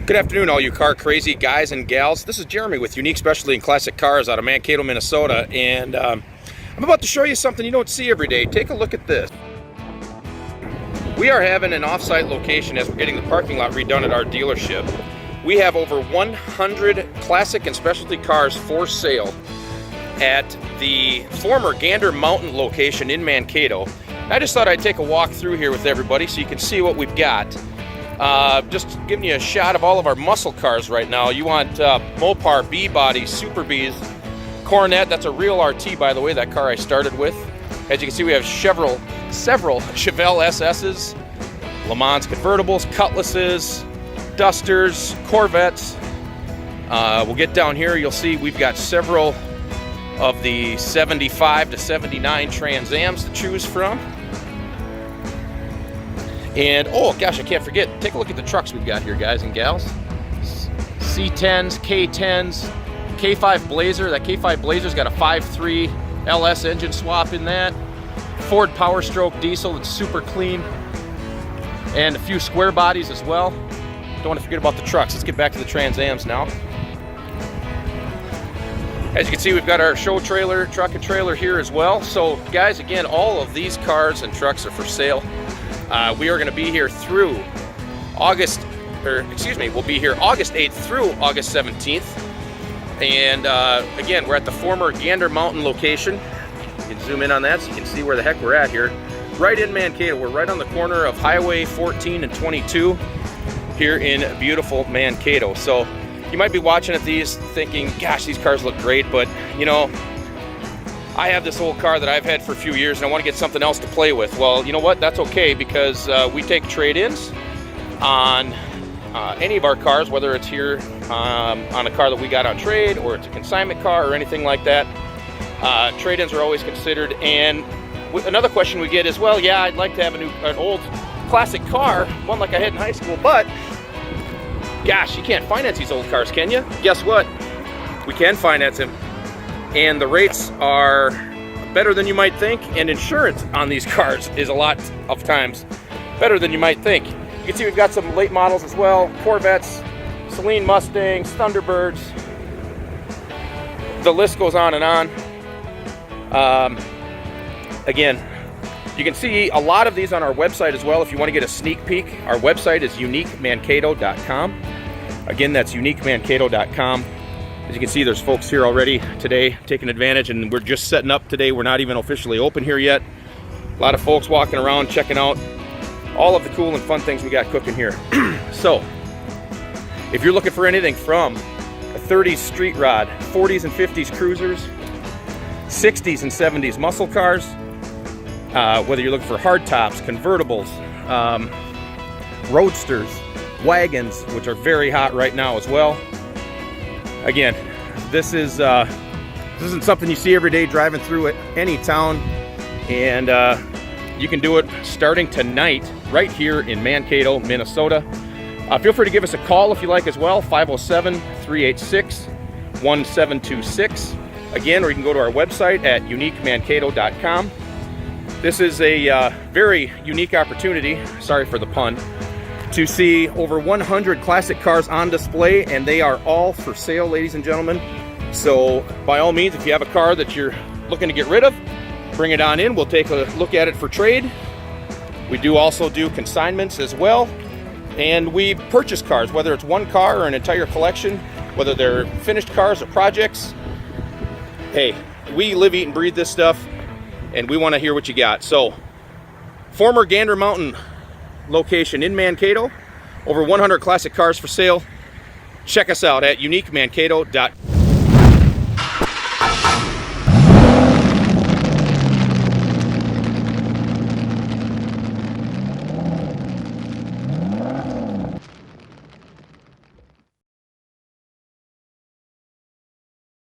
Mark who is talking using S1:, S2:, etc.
S1: Good afternoon, all you car crazy guys and gals. This is Jeremy with Unique Specialty and Classic Cars out of Mankato, Minnesota, and I'm about to show you something you don't see every day. Take a look at this. We are having an off-site location as we're getting the parking lot redone at our dealership. We have over 100 classic and specialty cars for sale at the former Gander Mountain location in Mankato. I just thought I'd take a walk through here with everybody so you can see what we've got. Just giving you a shot of all of our muscle cars right now. You want Mopar, B-Body, Super Bs, Coronet. That's a real RT, by the way, that car I started with. As you can see, we have several Chevelle SS's, Le Mans convertibles, Cutlasses, Dusters, Corvettes. We'll get down here, you'll see we've got several of the 75 to 79 Trans Ams to choose from. And oh gosh, I can't forget, take a look at the trucks we've got here, guys and gals. C10s, K10s, K5 Blazer. That K5 Blazer's got a 5.3 LS engine swap in that. Ford Power Stroke diesel that's super clean. And a few square bodies as well. Don't want to forget about the trucks. Let's get back to the Trans Ams now. As you can see, we've got our show trailer, truck and trailer here as well. So guys, again, all of these cars and trucks are for sale. We are going to be here through we'll be here August 8th through August 17th. And again, we're at the former Gander Mountain location. You can zoom in on that so you can see where the heck we're at here. Right in Mankato. We're right on the corner of Highway 14 and 22 here in beautiful Mankato. So you might be watching at these thinking, gosh, these cars look great, but you know, I have this old car that I've had for a few years and I want to get something else to play with. Well, you know what? That's okay, because we take trade-ins on any of our cars, whether it's here on a car that we got on trade or it's a consignment car or anything like that. Trade-ins are always considered. And another question we get is, well, yeah, I'd like to have an old classic car, one like I had in high school, but gosh, you can't finance these old cars, can you? Guess what? We can finance them. And the rates are better than you might think, and insurance on these cars is a lot of times better than you might think. You can see we've got some late models as well, Corvettes, Saleen Mustangs, Thunderbirds. The list goes on and on. Again, you can see a lot of these on our website as well if you want to get a sneak peek. Our website is uniquemankato.com. Again, that's uniquemankato.com. As you can see, there's folks here already today taking advantage, and we're just setting up today. We're not even officially open here yet. A lot of folks walking around checking out all of the cool and fun things we got cooking here. So, if you're looking for anything from a 30s street rod, 40s and 50s cruisers, 60s and 70s muscle cars, whether you're looking for hardtops, convertibles, roadsters, wagons, which are very hot right now as well. Again, this isn't something you see every day driving through any town, and you can do it starting tonight right here in Mankato, Minnesota. Feel free to give us a call if you like as well, 507-386-1726. Again, or you can go to our website at uniquemankato.com. This is a very unique opportunity, sorry for the pun, to see over 100 classic cars on display, and they are all for sale, ladies and gentlemen. So by all means, if you have a car that you're looking to get rid of, bring it on in. We'll take a look at it for trade. We do also do consignments as well, and we purchase cars, whether it's one car or an entire collection, whether they're finished cars or projects. Hey, we live, eat, and breathe this stuff, and we want to hear what you got. So, former Gander Mountain location in Mankato, over 100 classic cars for sale. Check us out at uniquemankato.com.